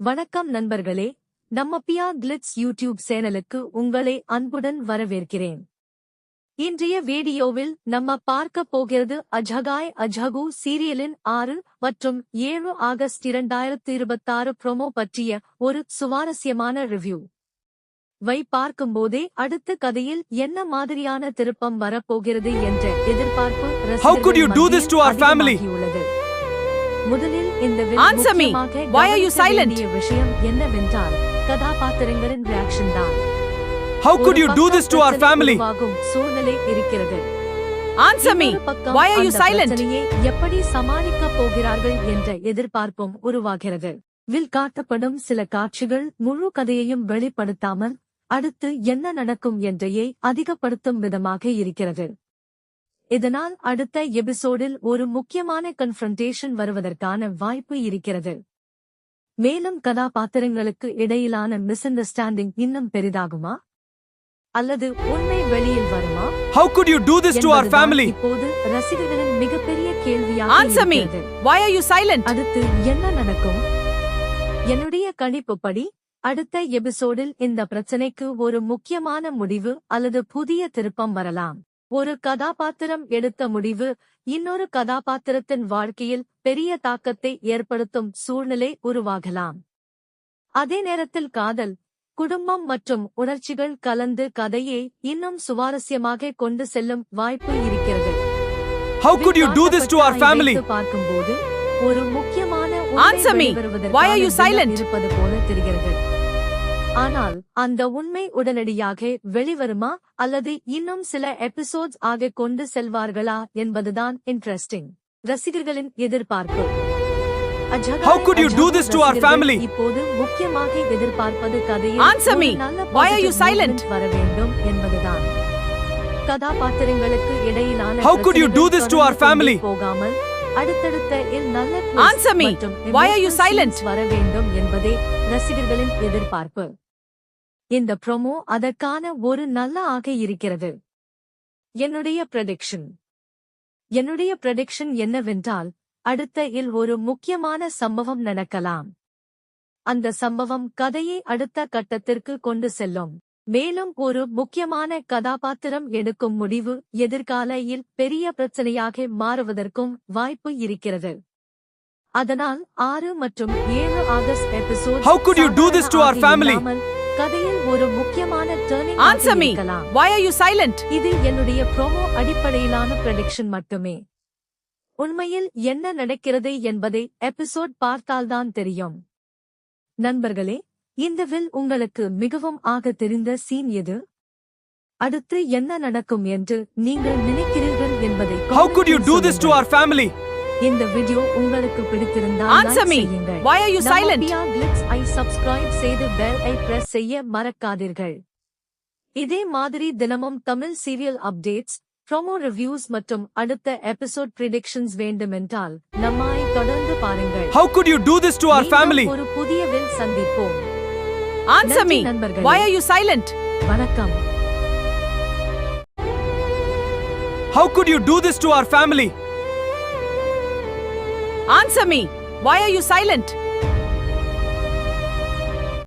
வணக்கம் நண்பர்களே, நம்ம பியா கிளிட்ஸ் யூடியூப் சேனலுக்கு உங்களை அன்புடன் வரவேற்கிறேன். இன்றைய வீடியோவில் நம்ம பார்க்க போகிறது அஜகாய் அஜகு சீரியலின் 6 மற்றும் 7 ஆகஸ்ட் 2026 ப்ரோமோ பற்றிய ஒரு சுவாரஸ்யமான ரிவ்யூ. பார்க்கும்போதே அடுத்த கதையில் என்ன மாதிரியான திருப்பம் வரப்போகிறது என்ற எதிர்பார்ப்பு உள்ளது. முதலில் இந்த விஷயம் என்னவென்றால் கதாபாத்திரங்களின் ரியாக்ஷன் தான். How could you do this to our family? சூழ்நிலை இருக்கிறது. Answer me. Why are you silent? எப்படி சமாளிக்க போகிறார்கள் என்ற எதிர்பார்ப்பும் உருவாகிறது. வில் காட்டப்படும் சில காட்சிகள் முழு கதையையும் வெளிப்படுத்தாமல் அடுத்து என்ன நடக்கும் என்றையே அதிகப்படுத்தும் விதமாக இருக்கிறது. இதனால் அடுத்த எபிசோடில் ஒரு முக்கியமான கன்ஃபரன்டேஷன் வருவதற்கான வாய்ப்பு இருக்கிறது. மேலும் கதாபாத்திரங்களுக்கு இடையிலான மிஸ் அண்டர்ஸ்டாண்டிங் இன்னும் பெரிதாகுமா அல்லது உண்மை வெளியில் வருமா? How could you do this to our family? இப்போது ரசிகர்களின் மிகப்பெரிய கேள்வியாக Answer me. Why are you silent? அடுத்து என்ன நடக்கும்? என்னுடைய கணிப்புப்படி அடுத்த எபிசோடில் இந்த பிரச்சனைக்கு ஒரு முக்கியமான முடிவு அல்லது புதிய திருப்பம் வரலாம். ஒரு கதாபாத்திரம் எடுத்த முடிவு இன்னொரு கதாபாத்திரத்தின் வாழ்க்கையில் பெரிய தாக்கத்தை ஏற்படுத்தும் சூழ்நிலை உருவாகலாம். அதே நேரத்தில் காதல், குடும்பம் மற்றும் உணர்ச்சிகள் கலந்து கதையை இன்னும் சுவாரஸ்யமாக கொண்டு செல்லும் வாய்ப்பு இருக்கிறது. How could you do this to our family? பார்க்கும்போது ஒரு முக்கியமான இருப்பது போல தெரிகிறது. ஆனால் அந்த உண்மை உடனடியாக வெளிவருமா அல்லது இன்னும் சில எபிசோட்ஸ் ஆக கொண்டு செல்வார்களா என்பதுதான் இன்ட்ரெஸ்டிங். ரசிகர்களின் எதிர்பார்ப்பு. How could you do this to our family? இப்போது முக்கியமாக எதிர்பார்ப்பது கதையில் Answer me. Why are you silent? வர வேண்டும் என்பதுதான். கதாபாத்திரங்களுக்கு இடையிலான How could you do this to our family? போகாமல் அடுத்தடுத்த நல்ல Answer me. Why are you silent? வர வேண்டும் என்பதே ரசிகர்களின் எதிர்பார்ப்பு. இந்த ப்ரோமோ அதற்கான ஒரு நல்ல ஆக இருக்கிறது. என்னுடைய ப்ரெடிக்ஷன் என்னவென்றால் அடுத்த ஒரு முக்கியமான சம்பவம் நடக்கலாம். அந்த சம்பவம் கதையை அடுத்த கட்டத்திற்கு கொண்டு செல்லும். மேலும் ஒரு முக்கியமான கதாபாத்திரம் எடுக்கும் முடிவு எதிர்காலையில் பெரிய பிரச்சனையாக மாறுவதற்கும் வாய்ப்பு இருக்கிறது. அதனால் 6 மற்றும் 7 August episode How could you do this to our family? கதையில் ஒரு முக்கியமான turning Answer me. Why are you silent? இது என்னுடைய ப்ரோமோ அடிப்படையிலான ப்ரெடிக்ஷன் மட்டுமே. உண்மையில் என்ன நடக்கிறது என்பதை எபிசோட் பார்த்தால்தான் தெரியும். நண்பர்களே, இந்த வில் உங்களுக்கு மிகவும் ஆக தெரிந்த சீன் எது? அடுத்து என்ன நடக்கும் என்று நீங்கள் நினைக்கிறீர்கள் என்பதை How could you do this to our family? இந்த வீடியோ உங்களுக்கு பிடித்திருந்தால் Answer me. Why are you silent? Pia Glitz ஐ சப்ஸ்கிரைப் செய்து பெல் ஐ பிரஸ் செய்ய மறக்காதீர்கள். இதே மாதிரி தினமும் Tamil serial updates, promo reviews மற்றும் அடுத்த எபிசோட் பிரெடிக்ஷன்ஸ் வேண்டுமென்றால் நம்மை தொடர்ந்து பாருங்கள். How could you do this to our family? ஒரு புதிய வில் சந்திப்போம். Answer me. Why are you silent? வணக்கம். How could you do this to our family? Answer me. Why are you silent?